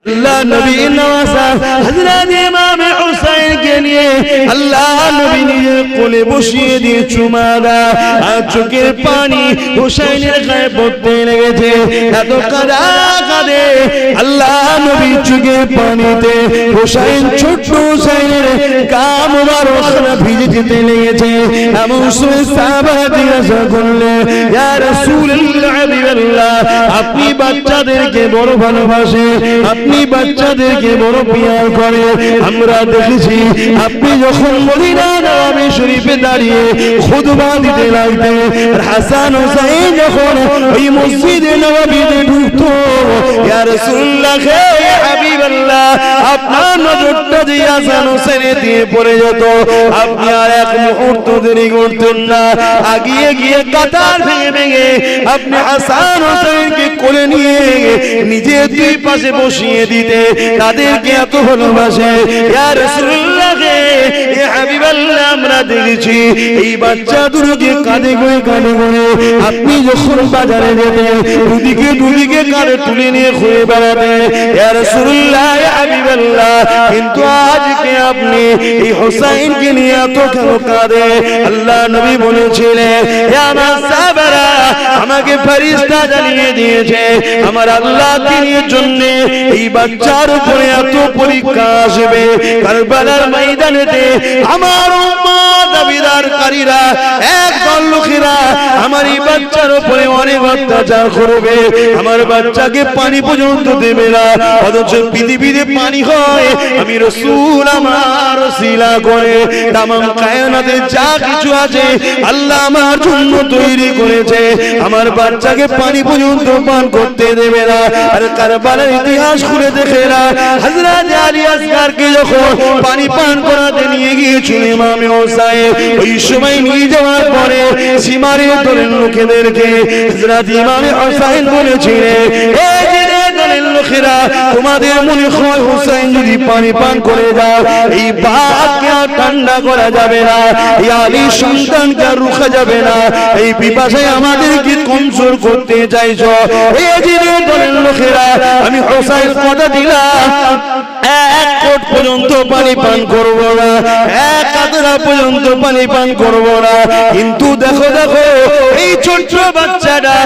আল্লাহ নবী নওয়াজা হযরত ইমাম হুসাইন কে নিয়ে আল্লাহ নবী নিজের কোলে বসিয়ে দিয়ে চুমা দেয় আর চোখের পানি হুসাইনের গায়ে পড়তে লেগেছে এত কাঁদে আল্লাহ নবী চোখের পানিতে হুসাইন ছোট্ট হুসাইনের গা মোবারক ভিজে যেতে লেগেছে এমন সময় সাহাবারা জিজ্ঞাসা করলেন ইয়া রাসূলুল্লাহ হাবিবাল্লাহ আপনি বাচ্চাদেরকে বড় ভালোবাসেন আপনি বাচ্চাদেরকে বড় পিয়ার করে আমরা দেখেছি আপনি যখন মদিনা নববী শরীফে দাঁড়িয়ে খুতবা দিতে লাগতেন হাসান হুসাইন যখন ওই মসজিদে নববীতে ঢুকতো ইয়া রাসূলুল্লাহ হে হাবিবাল্লাহ আপনার নজরটা যে হাসান হুসাইনের দিয়ে পড়ে যেত আপনি আর এক মুহূর্ত দেরি করতেন না আগিয়ে গিয়ে কাতার ভেঙে আপনি হাসান হুসাইনকে কোলে নিয়ে নিজে দুই পাশে বসিয়ে দিতে তাদেরকে এত ভালোবাসে ইয়া রাসূলুল্লাহ হে হাবিবাল্লাহ আমরা দেখেছি এই বাচ্চা দুটোকে কাঁধে করে আপনি যখন বাজারে যেতেন দুদিকে কাঁধে তুলে নিয়ে ঘুরে বেড়াতেন ইয়া রাসূলুল্লাহ হে হাবিবাল্লাহ কিন্তু আজকে আপনি এই হুসাইনকে নিয়ে এত কেন কাঁদে আল্লাহ নবী বলেছিলেন হে আমার সাহাবারা আমাকে ফেরেশতা জানিয়ে দিয়েছে আমার আল্লাহ দিনের জন্য এই বাচ্চার উপরে এত পরীক্ষা আসবে কারবালার ময়দানেতে আমার উম্মত দাবিদারকারীরা একদল লোকেরা আমার এই বাচ্চার উপরে অনেক অত্যাচার করবে আমার বাচ্চাকে পানি পর্যন্ত দেবে না অথচ পৃথিবীতে পানি হয় আমি রাসূল আমার ওসিলা করে তামাম কায়নাতে যা কিছু আছে আল্লাহ আমার জন্য তৈরি করেছে আমার বাচ্চাকে পানি পর্যন্ত পান করতে দেবে না আর কারবালার ইতিহাস খুলে দেখে না হযরত আলী আসগরকে যখন পানি পান করাতে নিয়ে গিয়েছিল ইমাম হুসাইন ওই সময় নিয়ে যাওয়ার পরে সীমারে দলের লোকেদেরকে হযরত ইমাম হুসাইন বলেছিলেন এই যে দলের লোকেরা তোমাদের মনে হয় হুসাইন যদি পানি পান করে যায় এই বাতকে ঠান্ডা করা যাবে না এই আলী সন্তানকে রুখা যাবে না এই পিপাসায় আমাদেরকে কমজোর করতে চাইছো এই যে দলের লোকেরা আমি হুসাইন কথা দিলাম এক কোট পর্যন্ত পানি পান করব না এক কাতরা পর্যন্ত পানি পান করব না কিন্তু দেখো এই ছোট্ট বাচ্চাটা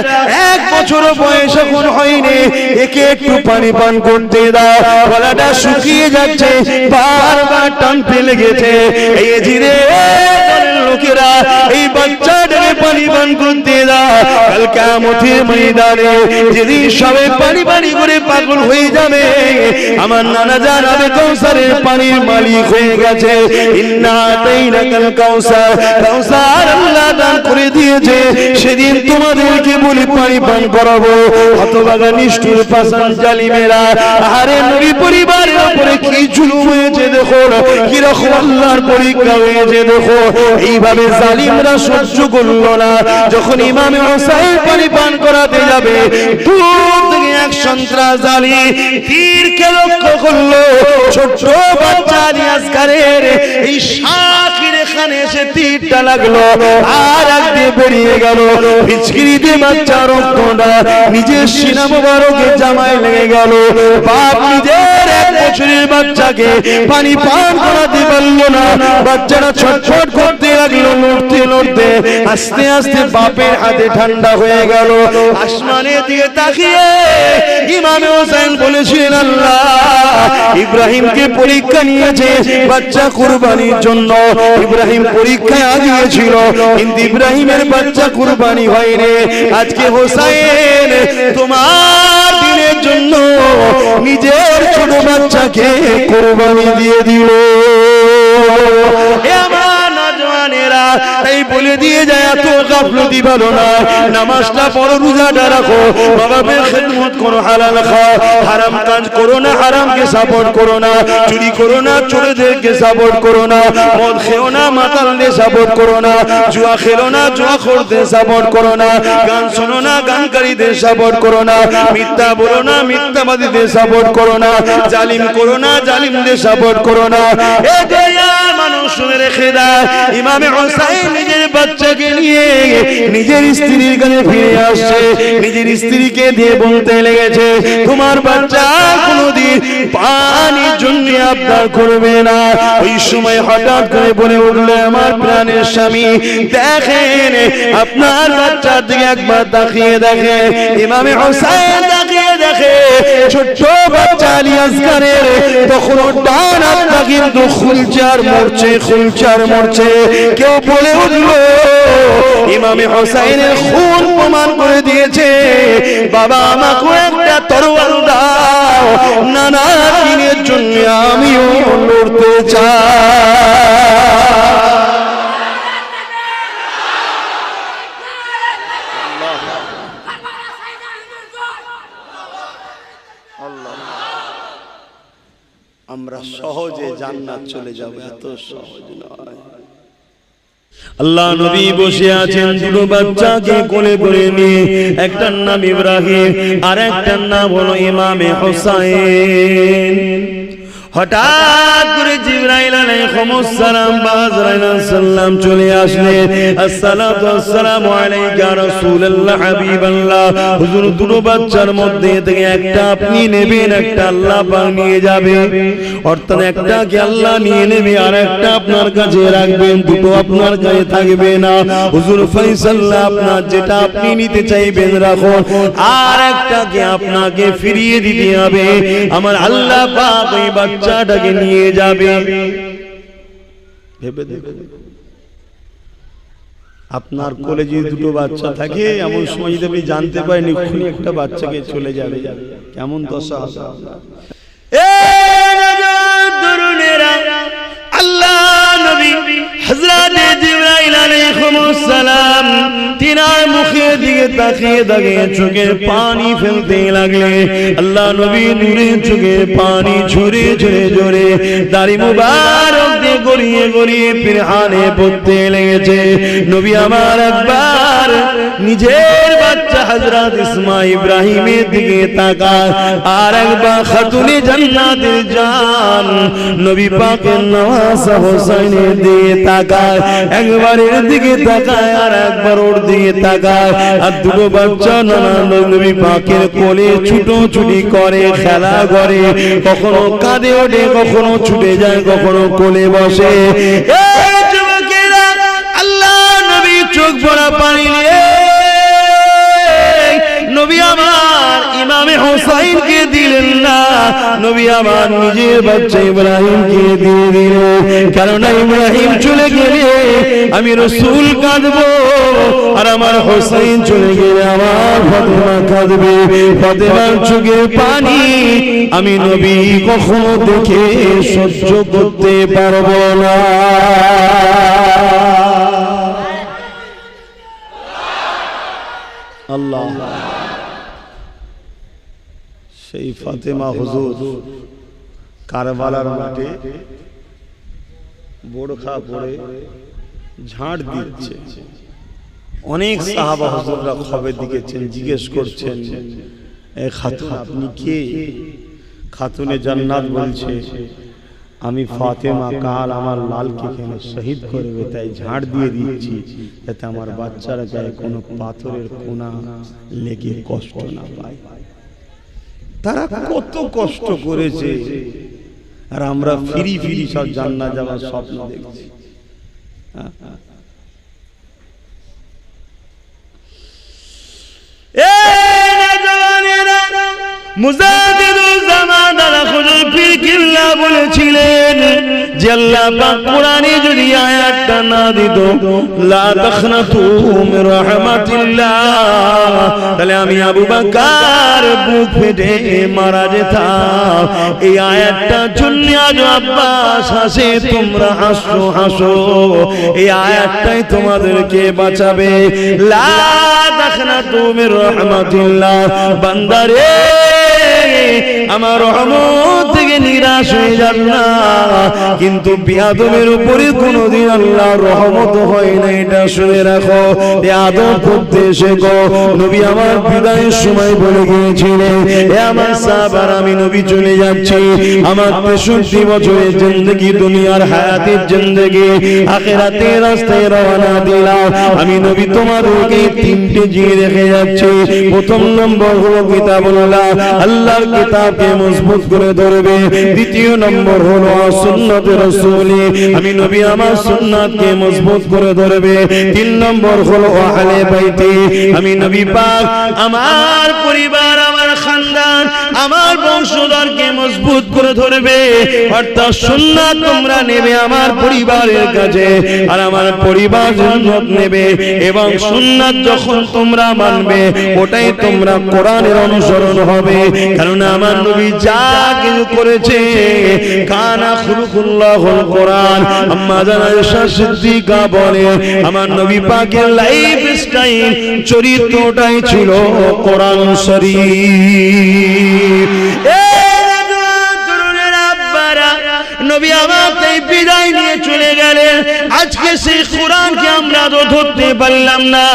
এক বছর বয়স এখন হয়নি একে একটু পানি পান করতে দাও গলাটা শুকিয়ে যাচ্ছে বারবার টানতে লেগেছে এই জিরে লোকেরা এই বাচ্চাটাকে পানি পান করতে দাও কাল কিয়ামতের ময়দানে যেদিন সবাই পানি করে পাগল হয়ে যাবে আমার নানা জানাবে কাউসারের পানির মালিক হয়ে গেছে ইন্না আতাইনাকাল কাউসার কাউসার আল্লাহ দান করে দিয়েছে সেদিন তোমাদেরকে বলি পানি পান করাবো হতভাগা নিষ্ঠুর পাষাণ জালিমেরা আরে নবী পরিবারের উপরে কি জুলুম হয়েছে দেখো কি রকম আল্লাহর পরীক্ষা হয়েছে দেখো এইভাবে জালিমরা সহ্য করলো না যখন ইমাম হুসাইন পানি পান করাতে যাবে দূর থেকে এক সন্ত্রাস জালি তীরকে লক্ষ্য করলো ছোট্ট বাচ্চা আলী আসগরের এই শাকির এখানে এসে তীরটা লাগলো আর আগে বেরিয়ে গেল ফিচকিরিতে বাচ্চা রক্তটা নিজের সিনা মোবারকে জামায় লেগে গেল বাপ নিজের এক বছরের বাচ্চাকে পানি পান করাতে পারলো না বাচ্চাটা ছটফট করতে লাগলো লড়তে আস্তে আস্তে বাপের হাতে ঠান্ডা হয়ে গেল আসমানের দিকে তাকিয়ে ইমাম হুসাইন বলেছিলেন আল্লাহ ইব্রাহিমকে পরীক্ষা নিয়েছে বাচ্চা কুরবানির জন্য ইব্রাহিম পরীক্ষায় আগিয়েছিল কিন্তু ইব্রাহিমের বাচ্চা কুরবানি হয়নি আজকে হুসাইন তোমার দিনের জন্য নিজের ছোট বাচ্চাকে কুরবানি দিয়ে দিল তাই বলে দিয়ে যায় এত গাফলতি ভালো না নামাজটা পড়ো রোজাটা রাখো মা বাবার খেদমত করো হালাল খাও হারাম কাজ করো না হারামকে সাপোর্ট করো না চুরি করো না চোরদেরকে সাপোর্ট করো না মদ খেও না মাতালদের সাপোর্ট করো না জুয়া খেলো না জুয়াখোরদের সাপোর্ট করো না গান শোনো না গানকারীদের সাপোর্ট করো না মিথ্যা বলো না মিথ্যাবাদীদের সাপোর্ট করো না জালিম করো না জালিমদের সাপোর্ট করো না এই যে মানুষ শুনে রেখে দেয় ইমাম হুসাইন নিজের বাচ্চাকে নিয়ে নিজের স্ত্রীর কাছে ফিরে আসছে নিজের স্ত্রীকে দিয়ে বলতে লেগেছে তোমার বাচ্চা কোনদিন আবদার করবে না। ওই সময় হঠাৎ করে বলে উঠলে আমার প্রাণের স্বামী দেখেন আপনার বাচ্চার দিকে একবার তাকিয়ে দেখে। ইমামে হোসেন তাকিয়ে দেখে ছোট্ট বাচ্চা আলী আসগরের তখনও ডান হাতটা কিন্তু খুলছে আর মরছে। কেউ বলে উঠলো ইমামে হোসেনের খুন প্রমাণ করে দিয়েছে, বাবা আমাকে একটা তরোয়াল দাও, নানা দিনের জন্য আমিও লড়তে চাই। আমরা সহজে জান্নাত চলে যাব, এত সহজ নয়। আল্লাহ নবী বসে আছেন দুটো বাচ্চাকে কোলে করে নিয়ে, একটার নাম ইব্রাহিম আর একটার নাম হলো ইমামে হোসেন। হঠাৎ করে জিবরাইল আলাইহিস সালাম বাজরাইল সাল্লাম চলে আসলেন। আসসালাতু ওয়াসসালামু আলাইকা রাসূলুল্লাহ হাবিবাল্লাহ। হুজুর দুটো বাচ্চার মধ্যে থেকে একটা আপনি নেবেন, একটা আল্লাহ পাক নিয়ে যাবে, অর্থাৎ একটাকে আল্লাহ নিয়ে নেবে আর একটা আপনার কাছে রাখবেন, দুটো আপনার কাছে থাকবে না। হুজুর ফয়সালা আপনার যেটা আপনি নিতে চাইবেন রাখুন, আর একটাকে আপনাকে ফিরিয়ে দিতে হবে। আমার আল্লাহ পাক ওই বাচ্চাটাকে নিয়ে যাবে। ভেবে দেখুন আপনার কোলে যদি দুটো বাচ্চা থাকে, এমন সময় যদি আপনি জানতে পারেন এক্ষুনি একটা বাচ্চাকে চলে যাবে, কেমন দশা হবে? আল্লাহ নবী হযরত জিবরাইল আলাইহিস সালাম তিনার মুখের দিকে তাকিয়ে তাকিয়ে চোখের পানি ফেলতে লাগলেন। আল্লাহ নবী নূরের চোখের পানি ঝরে ঝরে ঝরে দাড়ি মুবারক দিয়ে গড়িয়ে গড়িয়ে পিরহানে পড়তে লেগেছে। নবী আমার একবার নিজের বাচ্চা হযরত ইসমাঈল ইব্রাহিমের দিকে তাকায়, আর একবার খাতুনে জান্নাতের জান নবী পাকের নওয়াজা হোসেনের দিকে তাকায়, একবার এর দিকে তাকায় আর একবার ওর দিকে তাকায়। আর দুটো বাচ্চা নানা নবী পাকের কোলে ছুটোছুটি করে, খেলা করে, কখনো কাঁদে ওঠে, কখনো ছুটে যায়, কখনো কোলে বসে। এই যুবকেরা, আল্লাহ নবী চোখ ভরা পানি নিয়ে নবী আমার ইমামে হোসেনকে দিলেন না, নবী আমার নিজের বাচ্চা ইব্রাহিমকে দিয়ে দিলেন। কারণ ইব্রাহিম চলে গেলে আমি রাসূল কাঁদবো, আর আমার হোসেন চলে গেলে আমার ফাতেমা কাঁদবে। ফাতেমার চোখের পানি আমি নবী কখনো দেখে সহ্য করতে পারবো না। আল্লাহ সেই ফাতেমা হুজুর কারবালার মাঠে বোরখা পরে ঝাড় দিচ্ছে। অনেক সাহাবা হুজুররা খবর দিকেছেন, জিজ্ঞেস করছেন এ খাতুন আপনি কে? খাতুনে জান্নাত বলছে আমি ফাতেমা, কাল আমার লালকে কেন শহীদ করবে, তাই ঝাড় দিয়ে দিচ্ছি যাতে আমার বাচ্চারা গায়ে কোনো পাথরের কোনা লেগে কষ্ট না পায়। তারা কত কষ্ট করেছে, আর আমরা ফিরি ফিরি সব জান্নাত যাওয়ার স্বপ্ন দেখছি। মুজাদ্দিদুল জামান আল-খুজুর পীর কিবলা বলেছিলেন যে আল্লাহ পাক কোরআনে যদি আয়াতটা না দিত লা তাখনাতু মির রাহমাতিল্লাহ, তাহলে আমি আবু বকর বুক ফেটে মারা যেতাম। এই আয়াতটার জন্য আজ আব্বাস হাসে, তোমরা হাসো হাসো, এই আয়াতটাই তোমাদেরকে বাঁচাবে। লা তাখনাতু মির রাহমাতিল্লাহ, বান্দারে আমার রহমত থেকে নিরাশ হয়ে যান না। কিন্তু বিয়াদবের উপরে কোনদিন আল্লাহর রহমত হয় না, এটা শুনে রাখো। বিয়াদব করতে শেখো। নবী আমার বিদায়ের সময় বলে গিয়েছিলেন, হে আমার সাহাবারা, আমি নবী চলে যাচ্ছি, আমার ৬৩ বছরের জিন্দেগি, দুনিয়ার হায়াতের জিন্দেগি, আখিরাতের রাস্তায় রওনা দিলাম। আমি নবী তোমাদেরকে ৩টে জিনিস রেখে যাচ্ছি। প্রথম নম্বর হলো কিতাবুল্লাহ, আল্লাহর কিতাবকে মজবুত করে ধরবে। করবে। দ্বিতীয় নম্বর হলো সুন্নতে রাসূলি, আমি নবী আমার সুন্নাতকে মজবুত করে ধরবে। তিন নম্বর হলো আহলে বাইতি, আমি নবী পাক আমার পরিবার, আমার খানদান, আমার বংশধরকে মজবুত করে ধরবে। অর্থাৎ সুন্নাত তোমরা নেবে আমার পরিবারের কাছে, আর আমার পরিবার সুন্নাত নেবে, এবং সুন্নাত যখন তোমরা মানবে ওটাই তোমরা কোরআনের অনুসরণ হবে। কারণ আমার নবী যা কিছু করেছে কানা খুলুকুল্লাহুল কোরআন। আম্মা জান আয়েশা সিদ্দিকা বলে আমার নবী পাকের লাইফ স্টাইল, চরিত্রটাই ছিল কোরআন শরীফ। নবী আমাকে বিদায় নিয়ে চলে গেলেন। আজকে সেই কোরআনকে আমরা তো ধরতে পারলাম না।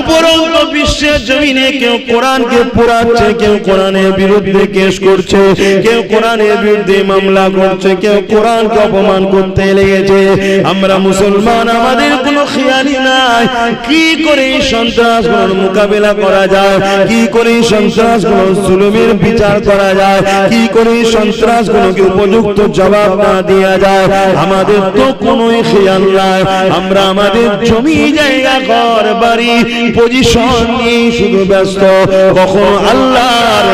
উপরন্ত বিশ্বের জমিনে কেউ কোরআনকে পোড়াচ্ছে, কেউ কোরআনের বিরুদ্ধে কেস করছে, কেউ কোরআনের বিরুদ্ধে মামলা করছে, কেউ কোরআনকে অপমান করতে লেগেছে। আমরা মুসলমান, আমাদের কোনো খেয়ালই নাই কি করে এই সন্ত্রাসগুলোর মোকাবেলা করা যায়, কি করে এই সন্ত্রাসগুলোর জুলুমের বিচার করা যায়, কি করে এই সন্ত্রাসগুলোকে উপযুক্ত জবাব না দেয়া যায়। আমাদের তো কোনো খেয়াল নাই। আমরা আমাদের জমি জায়গা ঘর বাড়ি পজিশন নিয়ে শুধু ব্যস্ত। কখনো আল্লাহর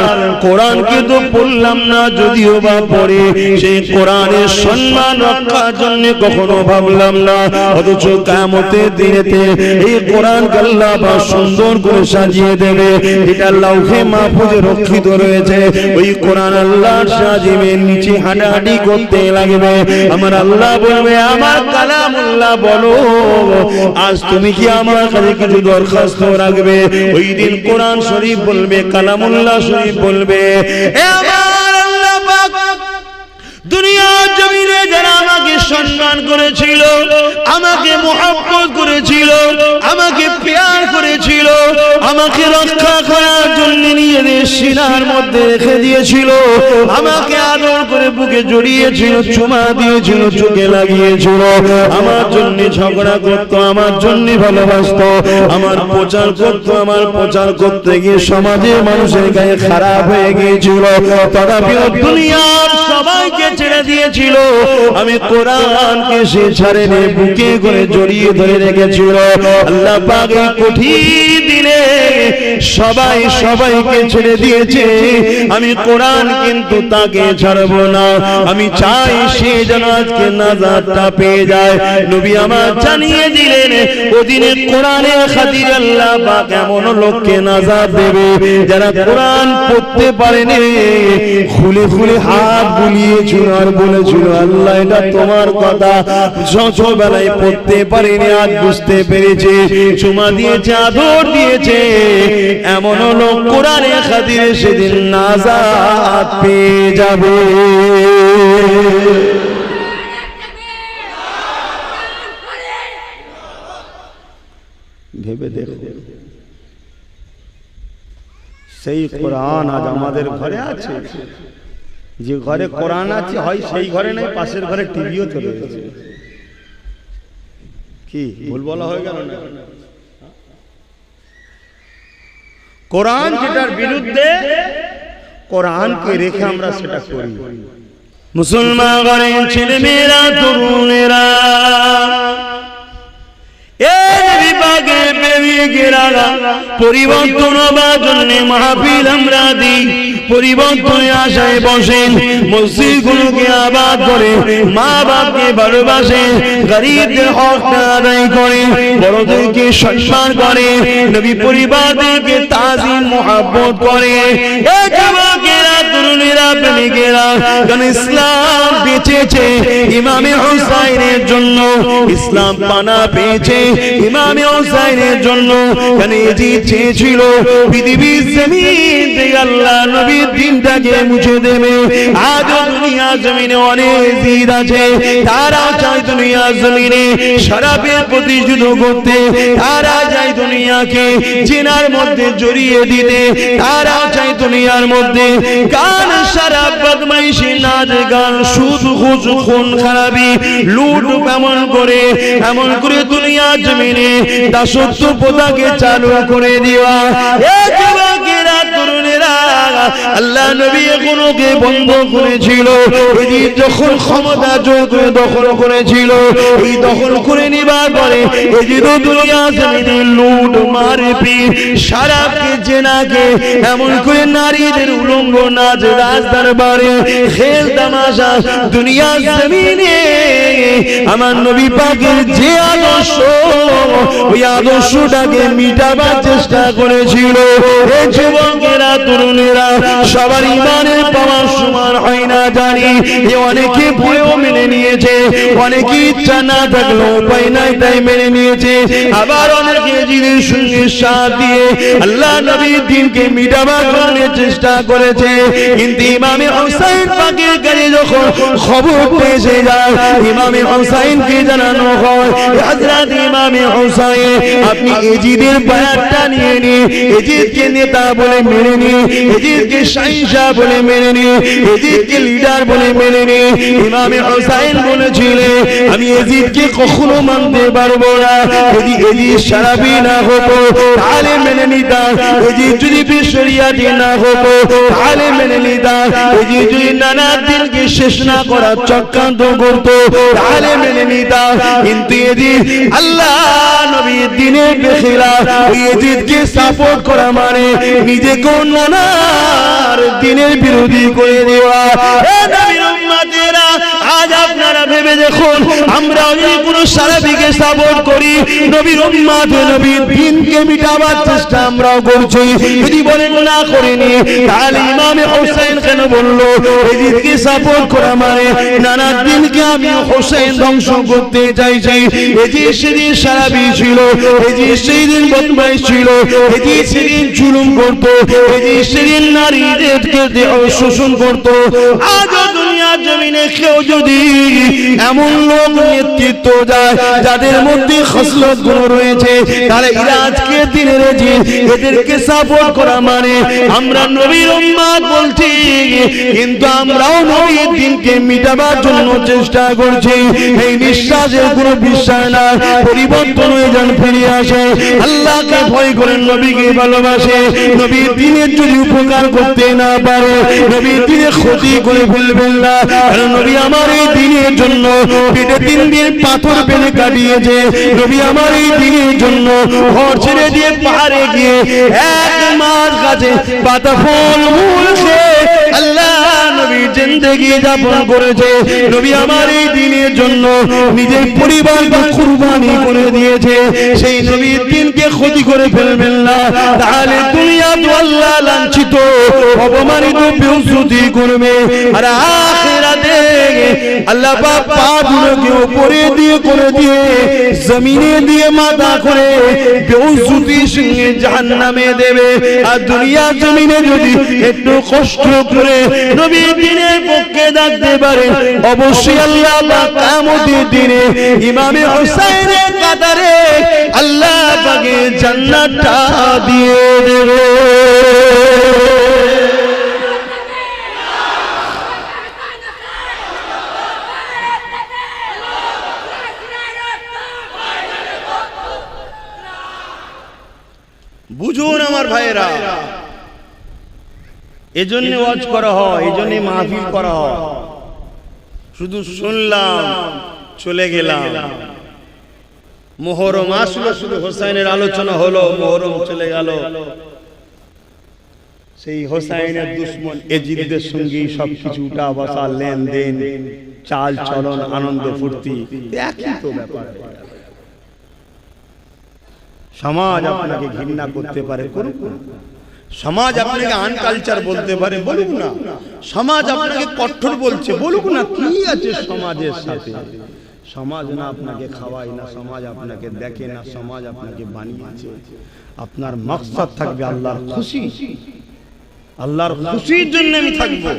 কোরআনকে তো পড়লাম না, যদিও বা পড়ে সেই কোরআনের সম্মান রক্ষার জন্য কখনো ভাবলাম না। অথচ কিয়ামতের দিনেতে এই কোরআনকে আল্লাহ বা সুন্দর করে সাজিয়ে দেবে। এটা লাউহে মাহফুজে রক্ষিত রয়েছে। ওই কোরআন আল্লাহ সাজিমের নিচে হাঁটাহাঁটি করতে লাগবে। আমার আল্লাহ বলবে আমার কালামুল্লাহ বলো, আজ তুমি কি আমার কাছে কিছু দরখাস্ত রাখবে? ওই দিন কোরআন শরীফ বলবে, কালামুল্লাহ শরীফ বলবে, আমার আল্লাহ পাক দুনিয়ার জমিনে যারা আমাকে সম্মান করেছিল, আমাকে মুহাব্বত করেছিল, আমাকে প্যার করেছিল, আমাকে রক্ষা করার জন্য নিজেদের সিনার মধ্যে রেখে দিয়েছিল, আমাকে আদর করে বুকে জড়িয়েছিল, চুমা দিয়েছিল, চোখে লাগিয়েছিল, আমার জন্য ঝগড়া করত, আমার জন্য ভালোবাসত, আমার প্রচার করত, আমার প্রচার করতে গিয়ে সমাজের মানুষের গায়ে খারাপ হয়ে গিয়েছিল, তথাপিও দুনিয়ার সবাইকে ছেড়ে দিয়েছিল, আমি কোরআনকে সে ছাড়েনি, বুকে করে জড়িয়ে ধরে রেখেছিল। আল্লাহ পাক এই কঠিন দিনে সবাই সবাইকে ছেড়ে দিয়েছে, আমি কোরআন কিন্তু তাকে ছাড়বো না। আমি চাই সে যেন আজকে নাজাতটা পেয়ে যায়। নবী আমার জানিয়ে দিলেন ওদিনে কোরআনের খাতিরে আল্লাহ পাক এমন লোককে নাজাত দেবে যারা কোরআন পড়তে পারেনি, খুলে খুলে হাত বুলিয়েছিল আর বলেছিল আল্লাহ এটা তোমার কথা। ছোটবেলায় পড়তে পারেনি, আজ বুঝতে পেরেছে, চুমা দিয়েছে, আদর দিয়েছে, এমন লোক কোরআনের খাতিরে সেদিন নাজাত পেয়ে যাবে। ভেবে দেখো, সেই কোরআন আজ আমাদের ঘরে আছে। যে ঘরে কোরআন আছে হয় সেই ঘরে নাই, পাশের ঘরে টিভিও চলে এসেছে। কি ভুল বলা হয়ে গেল না? কোরআন যেটার বিরুদ্ধে, কোরআনকে রেখে আমরা সেটা করি। মুসলমান ঘরের ছেলে মেয়েরা, তরুণেরা, পরিবর্তন হবার জন্য মাহফিল আমরা দিই, পরিবর্তনের আশায় বসেন, মসজিদগুলোকে আবাদ করে, মা বাপকে ভালোবাসে, গরিবদের হক আদায় করে, বড়দেরকে সম্মান করে, নবী পরিবারদেরকে তাজিম মুহাব্বত করে। তরুণেরা, প্রেমিকেরা, কারণ ইসলাম বেঁচেছে ইমামে হুসাইনের জন্য, ইসলাম পানা পেয়েছে ইমামে হুসাইনের জন্য। কারণ এজি চেয়েছিল পৃথিবীর জমিন থেকে আল্লাহ নবীর দিনটাকে মুছে দেবে। আজও দুনিয়া জমিনে অনেক জিদ আছে, তারা চায় দুনিয়া জমিনে শরাবের প্রতি যুদ্ধ করতে, তারা চায় দুনিয়াকে জিনার মধ্যে জড়িয়ে দিতে, তারা চায় দুনিয়ার মধ্যে গান, শরাব, বদমাইশি, নাচ গান, সুদ, ঘুষ, খুন খারাপি, লুট এমন করে দুনিয়া জমিনে দাসত্ব প্রথাকে চালু করে দেওয়া। তরুণেরা, আল্লাহ নবী এগুলোকে বন্ধ করেছিল। এজিদ যখন ক্ষমতা যোগ দখল করেছিল, এই দখল করে নিবার পরে এজিদ দুনিয়া জমিনে লুট মারপিট সারাকে জেনাকে এমন করে নারীদের উলঙ্গ নাচ রাজদরবারে খেল তামাশা দুনিয়া জমিনে আমার নবী পাকের যে আদর্শ, ওই আদর্শটাকে মিটাবার চেষ্টা করেছিল। এই যুবকেরা তরুণেরা সবার ইমানের পাওয়ার সমান হয় না জানি, অনেকে ভুলেও মেনে নিয়েছে, অনেকে ইচ্ছা না থাকলেও উপায় নাই তাই মেনে নিয়েছে, আবার অনেকে জিনের সঙ্গে সাথ দিয়ে আল্লাহ নবীর দ্বীনকে মিটাবার জন্য চেষ্টা করেছে। কিন্তু ইমামে হুসাইন পাকের কাছে যখন খবর পেয়ে যায়, ইমামে হুসাইনকে জানানো হয়, হযরত ইমামে হুসাইন আপনি এজিদের বায়াতটা নিয়ে নিন, এজিদকে নেতা বলে মেনে নিন, এজিদকে শাহিনশাহ বলে মেনে নিন, এজিদকে লিডার বলে মেনে নিন। ইমামে হুসাইন বলেছিলেন আমি এজিদকে কখনো মানতে পারবো না, যদি এজিদ সারাবি না হতো তাহলে মেনে নিতাম, এজিদ যদি বিশরিয়াতি না হতো তাহলে মেনে নিতাম, এজিদ যদি নানা দিনকে শেষ না করার চক্রান্ত করতো তাহলে মেনে নিতাম। কিন্তু এজিদ আল্লাহ নবীর দ্বীনের বেখিলাফ, ওই এজিদকে সাপোর্ট করা মানে নিজেকে নানার দ্বীনের বিরোধী করে দেওয়া। নবীর উম্মতেরা আজ আপনারা ভেবে দেখুন, আমরা যদি কোনো সারাবিকে সাপোর্ট করি, নবীর উম্মত নবীর দ্বীনকে মিটাবার চেষ্টা আমরাও করছি, যদি বলেন না করিনি তাহলে ইমামে হুসাইন কেন বললো এজিদকে সাপোর্ট করা মানে নানা দ্বীনকে আমি হুসাইন ধ্বংস করতে চাইছি। এজিদ সেদিন সারাবি ছিল, এজিদ সেদিন বদমাইশ ছিল, এজিদ সেদিন জুলুম করতো, এজিদ সেদিন নারীদেরকে শোষণ করতো। আজও দুনিয়ার জমিনে কেউ যদি এমন লোক নেতৃত্ব দেয় যাদের মধ্যে খসলত গুণ রয়েছে, তাহলে এরা আজকে দিনের এজিদ, এদেরকে সাপোর্ট করা মানে আমরা নবীর উম্মত বলছি, কিন্তু আমরাও নবীর দ্বীনকে মিটাবার জন্য চেষ্টা করছি। এই নিঃশ্বাসের কোনো বিশ্বাস না, পরিবর্তন হয়ে যান, ফিরে আসে, আল্লাহকে ভয় করেন, নবীকে ভালোবাসে, নবীর দ্বীনের যদি উপকার করতে না পারে নবীর দ্বীনের ক্ষতি করে ফেলবেন না। কারণ নবী আমার এই দ্বীনের জন্য পেটে 3 দিন পাথর ফেলে কাটিয়েছে, নবী আমার এই দ্বীনের জন্য ঘর ছেড়ে দিয়ে পাহাড়ে গিয়ে 1 মাস গাছে পাতা ফল মূল খেয়ে আল্লাহ নবীর জিন্দেগি যাপন করেছে। নবী আমার এই দ্বীনের জন্য নিজের পরিবারকে কুরবানি করে দিয়েছে। সেই নবীর দ্বীনকে ক্ষতি করে ফেলবেন না, তাহলে দুনিয়া তো আল্লাহ লাঞ্ছিত অপমানিত বেইজ্জতি করবে, আর আখিরাতে আল্লাহ পাক পাগুলোকে উপরে দিয়ে করে দিয়ে জমিনে দিয়ে মাথা করে বেইজ্জতির সঙ্গে জাহান্নামে দেবে। আর দুনিয়া জমিনে যদি একটু কষ্ট করে নবীর দ্বীনের পক্ষে থাকতে পারে, অবশ্যই আল্লাহ পাক কিয়ামতের দিনে ইমামে হুসাইনের কাতারে আল্লাহ পাকে জান্নাতটা দিয়ে দেবে। বুঝুন আমার ভাইয়েরা, এজন্য ওয়াজ করা হয়, এজন্য মাহফিল করা হয়। শুধু শুনলাম চলে গেলাম, মুহররম আসলো, শুধু হোসাইনের আলোচনা হলো, মুহররম চলে গেল, সেই হোসাইনের দুশমন এজিদের সঙ্গে সবকিছু উঠা বসা, লেনদেন, চাল চলন, আনন্দ ফুর্তি একই তো ব্যাপার। সমাজ আপনাকে ঘৃণা করতে পারে, করুক না। সমাজ আপনাকে আনকালচার বলতে পারে, বলুক না। সমাজ আপনাকে কঠোর বলছে, বলুক না। কি আছে সমাজের সাথে? সমাজ না আপনাকে খাওয়ায় না, সমাজ আপনাকে দেখে না, সমাজ আপনাকে বানিয়েছে। আপনার মাকসাদ থাকবে আল্লাহর খুশি, আল্লাহর খুশির জন্য আমি থাকবো।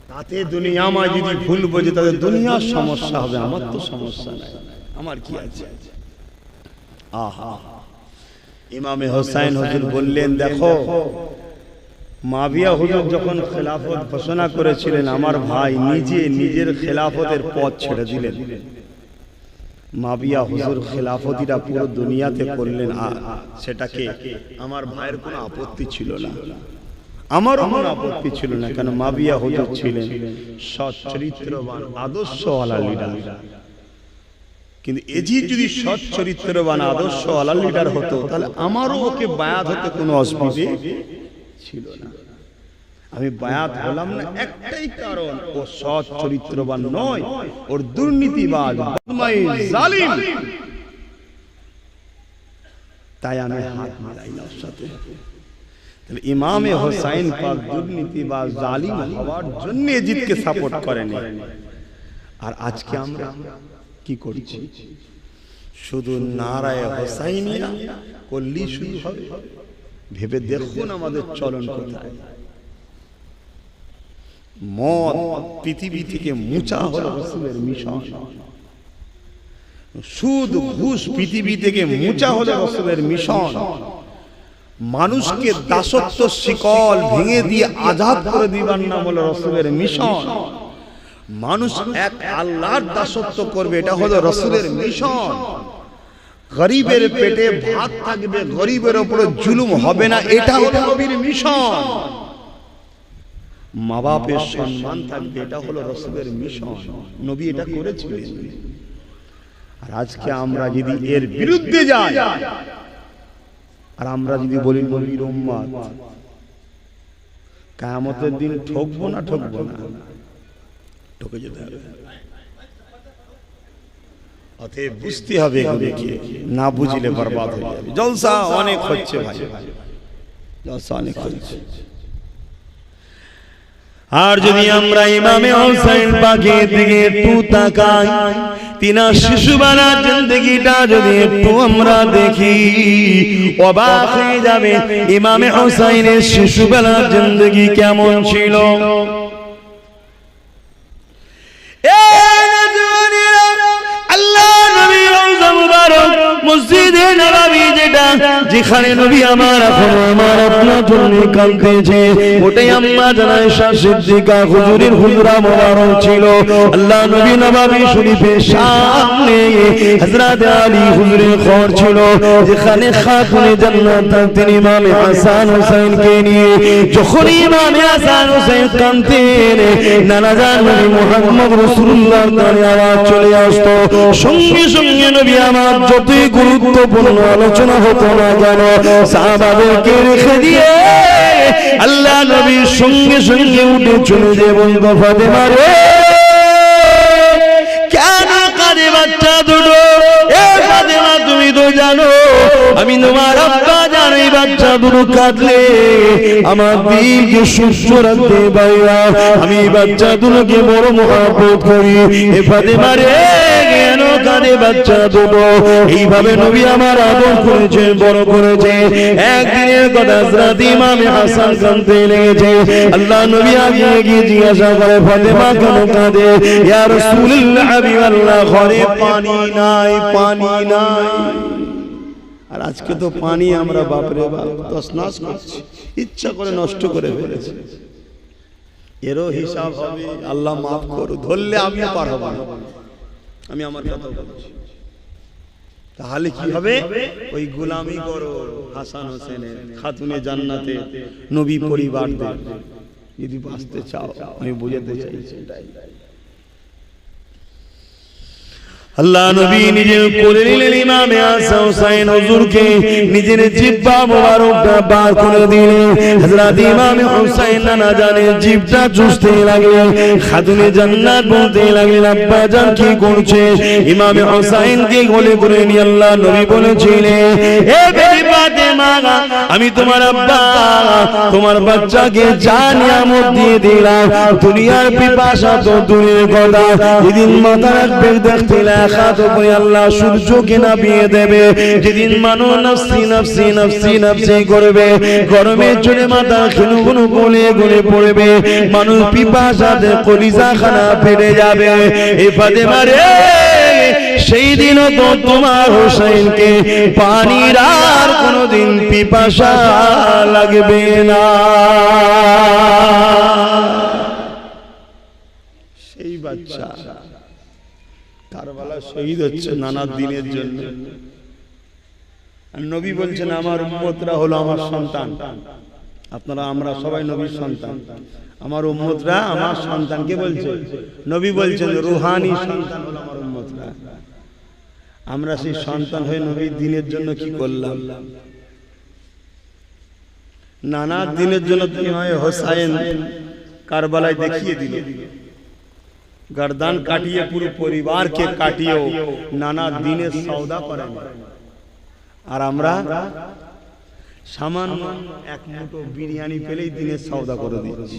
তাতে দুনিয়া আমায় যদি ভুল বোঝে তাদের দুনিয়ার সমস্যা হবে, আমার তো সমস্যা নাই, আমার কি আছে? আহা, ইমামে হোসাইন হুজুর বললেন, দেখো মাবিয়া হুজুর যখন খেলাফত ঘোষণা করেছিলেন, আমার ভাই নিজে নিজের খেলাফতের পথ ছেড়ে দিলেন। মাবিয়া হুজুর খেলাফতিটা পুরো দুনিয়াতে করলেন, আর সেটাকে আমার ভাইয়ের কোনো আপত্তি ছিল না, আমারও কোনো আপত্তি ছিল না, কেন মাবিয়া হুজুর ছিলেন সৎ চরিত্রবান আদর্শওয়ালা লিডার। কিন্তু এজিদ যদি সৎ চরিত্রবান আদর্শওয়ালা লিডার হতো তাহলে আমারও ওকে বায়াত হতে কোনো অসুবিধে ছিল না। আমি বায়াত হলাম না একটাই কারণ, ও সৎ চরিত্রবান নয়, ওর দুর্নীতিবাজ বদমাইশ জালিম, তাই আমি হাত মিলাই না ওর সাথে। তাহলে ইমামে হোসাইন পাক দুর্নীতিবাজ জালিম হওয়ার জন্য এজিদকে সাপোর্ট করেনি। আর আজকে আমরা কি করছি? শুধু নারায়ে হোসাইনিয়া করলেই শুরু হবে? ভেবে দেখুন আমাদের চলন কোথায়। মদ পৃথিবী থেকে মুছা হলো রাসূলের মিশন, সুদ ঘুষ পৃথিবী থেকে মুছা হলো রাসূলের মিশন, মানুষকে দাসত্ব শিকল ভেঙে দিয়ে আজাদ করে দিবার নাম হলো রাসূলের মিশন, মানুষ এক আল্লাহর দাসত্ব করবে এটা হলো রাসূলের মিশন, গরিবের পেটে ভাত থাকবে, গরিবের উপরে জুলুম হবে না, এটা হলো নবীর মিশন, মা বাপের সম্মান থাকবে, এটা হলো রাসূলের মিশন, নবী এটা করেছিলেন। আর আজকে আমরা যদি এর বিরুদ্ধে যাই, আর আমরা যদি বলি নবীর উম্মত, কিয়ামতের দিন ঠকবো না? ঠকবো না? ঠকে যেতে হবে। অতএব বুঝতে হবে, এগুলোকে না বুঝলে বরবাদ হয়ে যাবে। জলসা অনেক হচ্ছে ভাই, জলসা অনেক হচ্ছে। আর যদি আমরা ইমামে হোসেন পাকের দিকে একটু তাকাই, তিনার শিশুবেলা জিন্দেগিটা যদি একটু আমরা দেখি, অবাক হয়ে যাবে ইমামে হোসেনের শিশুবেলা জিন্দেগি কেমন ছিল। মসজিদে নববী যেটা, যেখানে নবী আমার এখন আমার আপনার জন্য কাঁদতেছে, ওটাই আম্মা জানা আয়েশা সিদ্দিকা হুজুরের হুজরা মোবারক ছিল। আল্লাহ নবী নববী শরীফের সামনে হযরত আলী হুজুরের ঘর ছিল, যেখানে খাতুনে জান্নাত থাকতেন ইমামে হাসান হোসেনকে নিয়ে। যখন ইমামে হাসান হোসেন কাঁদতেন, নানা জান নবী মুহাম্মদ রাসূলুল্লাহর কানে আওয়াজ চলে আসতো, সঙ্গে সঙ্গে নবী আমার যতই গুরুত্বপূর্ণ আলোচনা হতো না কেন, সাহাবাদেরকে রেখে দিয়ে আল্লাহ নবী সঙ্গে সঙ্গে উঠে চলে যেয়ে বলতো, ফাতেমা রে, কেন কাঁদে বাচ্চা দুটো? এ ফাতেমা, তুমি তো জানো আমি তোমার আব্বা, জানো এই বাচ্চা দুটো কাঁদলে আমার দিলকে সুস্থ রাখতে পারি না, আমি বাচ্চা দুটোকে বড় মহব্বত করি। এ ফাতেমা রে, কেন কাঁদে বাচ্চা দুটো? এইভাবে নবী আমার আদর করেছে, বড় করেছে। একদিনের কথা, হযরত ইমামে হাসান কাঁদতে লেগেছে। আল্লাহ নবী আগে গিয়ে জিজ্ঞাসা করে, ফাতেমা কেন কাঁদে? ইয়া রাসূলুল্লাহ, হাবিবাল্লাহ, ঘরে পানি নাই, পানি নাই। আর আজকে তো পানি আমরা বাপরে বাপ তছনছ করছি, ইচ্ছা করে নষ্ট করে ফেলেছি। এরও হিসাব হবে, আল্লাহ মাফ করো, ধরলে আমিও পার হব না। আমি আমার কথা বলছি, তাহলে কি হবে? ওই গোলামি করো হাসান হোসেনের, খাতুনে জান্নাতে নবী পরিবারদের, যদি বাঁচতে চাও। আমি বুঝাতে চাইছি এটাই। আল্লাহ নবী নিজের কোলে নিলেন ইমামে হাসান হোসেন হুজুরকে, নিজের জিহ্বা মোবারকটা বার করে দিলেন। হযরত ইমামে হোসেন নানা জানের জিহ্বা চুষতে লাগলেন, খাতুনে জান্নাত বলতে লাগলেন, আব্বা জান কি করছে? ইমামে হোসেনকে কোলে করে নিয়ে আল্লাহ নবী বলেছিলেন, হে বেবি ফাতেমা, আমি তোমার আব্বা তোমার বাচ্চাকে যা নিয়ামত দিয়ে দিলাম, দুনিয়ার পিপাসা তো দূরের কথা, যেদিন মাথা রাখবে দেখতে আল্লাহ সূর্যকে নামিয়ে দেবে, যেদিন মানুষ নফসি নফসি নফসি নফসি করবে, গরমের জন্য মাথা খুনখুনু গলে গলে পড়বে, মানুষ পিপাসাতে কলিজা খানা ফেটে যাবে। এ ফাতেমা রে, সেই দিনও তো তোমার হোসেনকে পানির আর কোনোদিন পিপাসা লাগবে না। সেই বাচ্চা কারবালা শহীদ হচ্ছে নানা দিনের জন্য। আর নবী বলছেন আমার উম্মতরা হলো আমার সন্তান। আপনারা আমরা সবাই নবীর সন্তান। আমার উম্মতরা আমার সন্তানকে বলছে, নবী বলছেন রুহানি সন্তান হলো আমার উম্মতরা। আমরা সেই সন্তান হয়ে নবীর দিনের জন্য কি করলাম? নানা দিনের জন্য ইমাম হোসাইন কারবালায় দেখিয়ে দিল, গর্দান কাটিয়ে পুরো পরিবারকে কাটিয়েও নানা দিনের সওদা করেন। আর আমরা সামান্য এক মুঠো বিরিয়ানি পেলেই দিনের সওদা করে দিচ্ছি।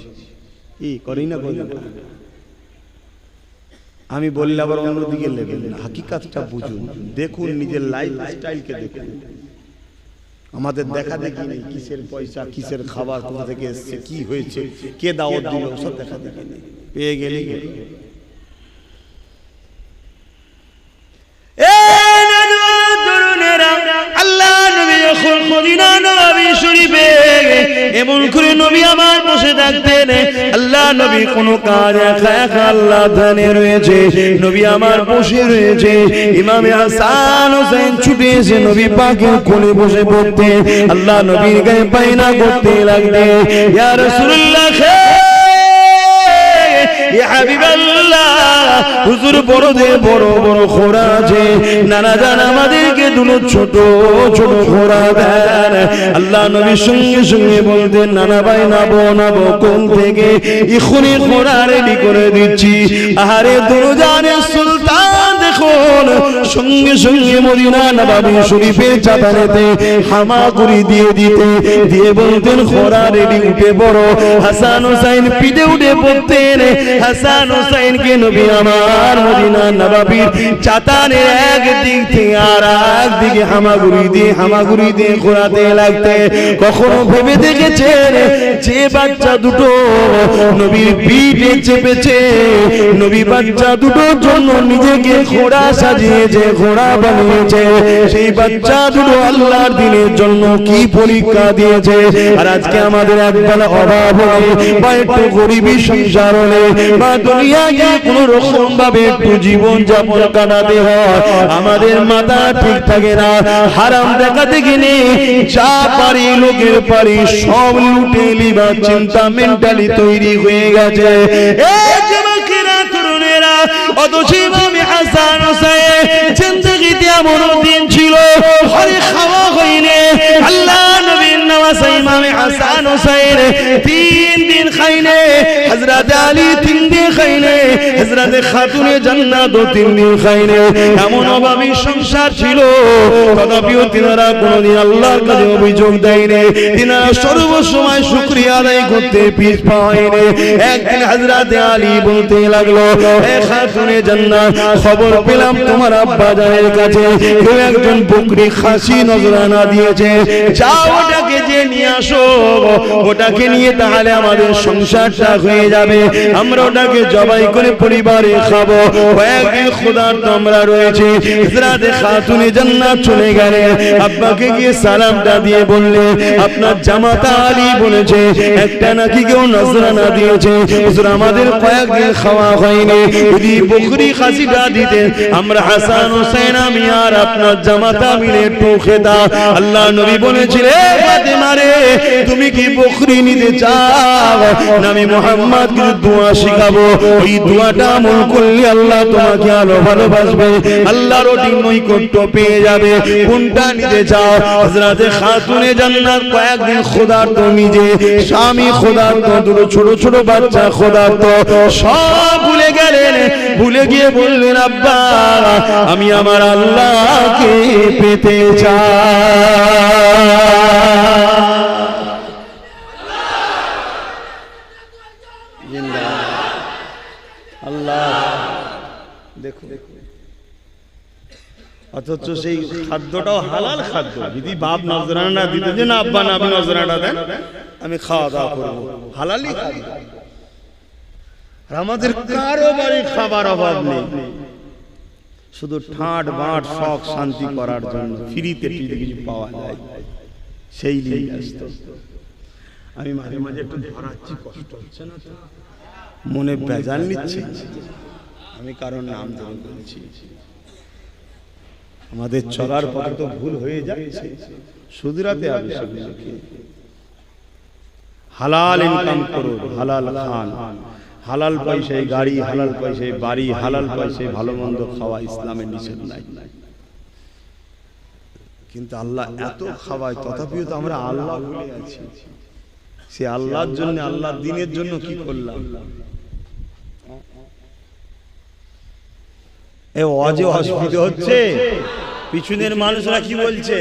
কি করি না করি না? আমি বললে আবার অন্যদিকে লেবেন না। হাকিকাতটা বুঝুন, দেখুন, নিজের লাইফ স্টাইলকে দেখুন। আমাদের দেখা দেখি নেই কিসের পয়সা, কিসের খাবার, কোথা থেকে এসছে, কি হয়েছে, কে দাওয়াত দিল, সব দেখা দেখি নেই। পেয়ে গেলে আল্লাহ নবী যখন মদিনা নববী শরীফে এমন করে নবী আমার বসে থাকতেন, আল্লাহ নবী কোন কাজ একা একা আল্লাহ ধ্যানে রয়েছে, নবী আমার বসে রয়েছে। ইমামে হাসান হোসেন ছুটে এসে নবী পাকের কোলে বসে পড়তে, আল্লাহ নবীর গায়ে পায়না করতে লাগতে, ইয়া রাসূলুল্লাহ ইয়া হাবিবাল্লাহ, হুজুর বড় বড় খোরা আছে, নানা জান আমাদেরকে দুটো ছোট ছোট খোরা দেন। আল্লাহ নবী সঙ্গে সঙ্গে বলতেন, নানা ভাই নাবো কোন থেকে এখনই খোরা রেডি করে দিচ্ছি। আহারে দুরজানের সুলতান দেখুন, সঙ্গে সঙ্গে মদিনা নববী শরীফের চাতালেতে হামাগুড়ি দিয়ে বলতেন খোরা রেডি, উঠে বড়। হাসান হোসেন পিঠে উঠে পড়তেন। হাসান হোসেনকে নবী আমার মদিনা নববীর চাতানের এক দিক থেকে আর এক দিকে হামাগুড়ি দিয়ে ঘোরাতে লাগতে। কখনো ভেবে দেখেছেন যে বাচ্চা দুটো নবীর পিঠে চেপেছে, নবী বাচ্চা দুটোর জন্য নিজেকে ঘোড়া সাজিয়েছে, ঘোড়া বানিয়েছে, সেই বাচ্চা দুটো আল্লাহর দিনের জন্য কি পরীক্ষা দিয়েছে। আর আজকে আমাদের একবেলা অভাব হলে বা একটু গরিবী সংসার হলে বা দুনিয়াকে কোন রকম ভাবে একটু জীবন যাপন কাটাতে হয়, আমাদের মাথা ঠিক থাকে না। হারাম দেখাতে গেলে যা পারি লোকের পারি সব লুটে লিবার চিন্তা মেন্টালি তৈরি হয়ে গেছে। এই যুবকেরা তরুণেরা, অথচ ইমাম হাসান হোসেন জিন্দেগিতে এমন দিন ছিল ঘরে খাওয়া হয়নি। আল্লাহ নবীর নওয়াজ ইমাম হাসান হোসেন 3 দিন খাইনি, হযরত আলী 3 দিন খাইনি, হযরত খাতুনে জান্নাত 3 দিন খাইনি। এমন অভাবী সংসার ছিল, তথাপিও তিনারা কোনদিন আল্লাহর কাছে অভিযোগ দেয়নি। তিনারা সর্বসময় শুকরিয়া আদায় করতে পিছ পায়নি। একদিন হযরত আলী বলতে লাগলো, এ খাতুনে জান্নাত, খবর পেলাম তোমার আব্বা জানের কাছে কেউ একজন বকরি খাসি নজরানা দিয়েছে, যাও ওটাকে যে নিয়ে আসো, ওটাকে নিয়ে তাহলে আমাদের সংসারটা হয়ে যাবে, আমরা ওটাকে জবাই করে পরিবারে খাবো। কয়েকদিন ক্ষুধার্ত আমরা রয়েছে। হযরত খাতুনে জান্নাত চলে গেলেন, আব্বাকে গিয়ে সালামটা দিয়ে বললে, আপনার জামাতা আলী বলেছে একটা নাকি কেউ নজরানা দিয়েছে, হুজুর আমাদের কয়েকদিন খাওয়া হয়নি, যদি বকরি খাসিটা দিতেন আমরা হাসান হোসেন আমি আর আপনার জামাতা মিলে একটু খেতাম। আল্লাহ নবী বলেছিলেন, ফাতেমা রে তুমি কি বকরি নিতে চাও? আমি মুহাম্মদ কিছু দোয়া শিখাবো, ওই দোয়াটা আমল করলে আল্লাহ তোমাকে আরো ভালোবাসবে, আল্লাহর ওই নৈকট্য পেয়ে যাবে। কোনটা নিতে চাও? হযরত খাতুনে জান্নাত কয়েকদিন ক্ষুধার্ত, নিজে স্বামী ক্ষুধার্ত, দুটো ছোট ছোট বাচ্চা ক্ষুধার্ত, সব ভুলে গেলেন। ভুলে গিয়ে বললেন, আব্বা আমি আমার আল্লাহকে পেতে চাই। আল্লাহ দেখো, অথচ সেই খাদ্যটাও হালাল খাদ্য। যদি বাপ নজরানা দিতে যে না আব্বা না আপনি নজরানা দেন, আমি খাওয়া দাওয়া করবো, হালালই খাদ্য। আর আমাদের কারো বাড়ি খাবার অভাব নেই, শুধু ঠাট বাট শখ শান্তি করার জন্য ফ্রিতে কিছু পাওয়া যায়, সেই নিয়ে ব্যস্ত। আমি মাঝে মাঝে একটু ধরাচ্ছি, কষ্ট হচ্ছে না? মনে বেজাল নিচ্ছে? আমি কারণ নাম ধরে বলছি, আমাদের চলার পথে তো ভুল হয়ে যাচ্ছে, শুধরাতে হবে সেগুলোকে। হালাল ইনকাম করুন, হালাল খান, হালাল পয়সায় গাড়ি, হালাল পয়সায় বাড়ি, হালাল পয়সায় ভালো মন্দ খাওয়া ইসলামের নিষেধ নাই। কিন্তু আল্লাহ এত খাওয়ায়, তথাপিও তো আমরা আল্লাহ ভুলে আছি। সে আল্লাহর জন্য, আল্লাহর দ্বীনের জন্য কি করলাম? এ ওয়াজে অসুবিধা হচ্ছে, পিছনের মানুষরা কি বলছে?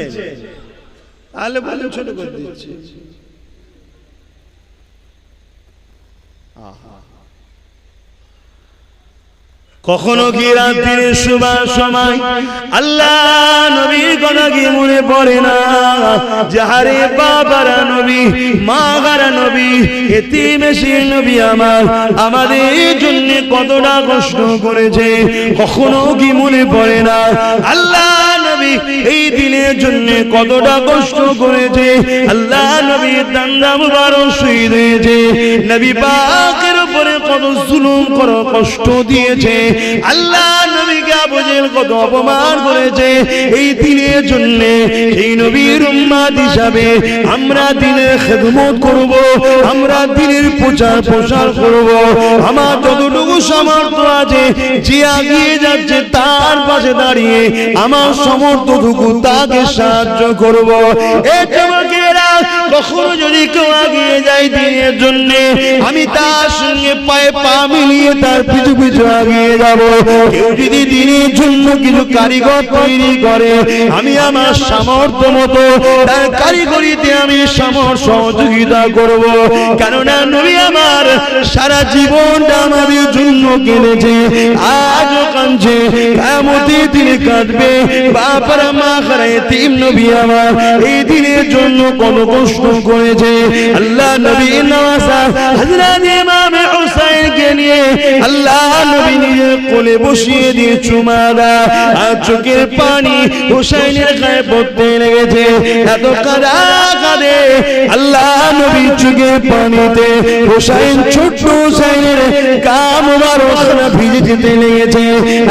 তাহলে বলে ছোট করে দিচ্ছে। কখনো কি রাত্রির শুভা সময় আল্লাহ নবীর কথা কি মনে পড়ে না? যাহারে বাবারা নবী, মা গারা নবী, এতিম এসির নবী আমার, আমাদের জন্য কতটা কষ্ট করেছে, কখনো কি মনে পড়ে না? আল্লাহ নবী এই দিনের জন্য কতটা কষ্ট করেছে, আল্লাহ নবী দান্দা মুবারক শহীদ হয়েছে, নবী পাকের উপরে কত জুলুম, কত কষ্ট দিয়েছে, আল্লাহ নবীকে আবু জেহেল কত অপমান করেছে। এই দিনের জন্য এই নবীর উম্মত হিসাবে আমরা দিনের খেদমত করব, আমরা দিনের প্রচার প্রসার করব। আমার যতটুকু সামর্থ্য আছে, যে এগিয়ে যাচ্ছে তার পাশে দাঁড়িয়ে আমার সামর্থ্যটুকু তাকে সাহায্য করব। এই যুবকেরা, কখনো যদি কেউ এগিয়ে যায় দিনের জন্য, আমি তার সঙ্গে পায়ে পা মিলিয়ে তার পিছু পিছু এগিয়ে যাব। কেউ যদি দিনের জন্য কিছু কারিগর তৈরি করে, আমি আমার সামর্থ্য মতো তার কারিগরিতে আমি সহযোগিতা করব। কেননা নবী আমার সারা জীবনটা আমাদের জন্য কেঁদেছে, আজও কাঁদছে, কিয়ামতের দিনে কাঁদবে। বাবারা মা খারা এতিম নবী আমার এই দিনের জন্য কত কষ্ট করেছে। আল্লাহ নবী নওয়াজা হযরত ইমাম হুসাইনকে নিয়ে আল্লাহ নবী নিজের কোলে বসিয়ে দিয়ে চুমা দেয়, আর চোখের পানি হুসাইনের গায়ে পড়তে লেগেছে। এত কাঁদে আল্লাহ নবী চোখের পানিতে হুসাইন, ছোট্ট হুসাইনের গা মুবারক ভিজে যেতে লেগেছে।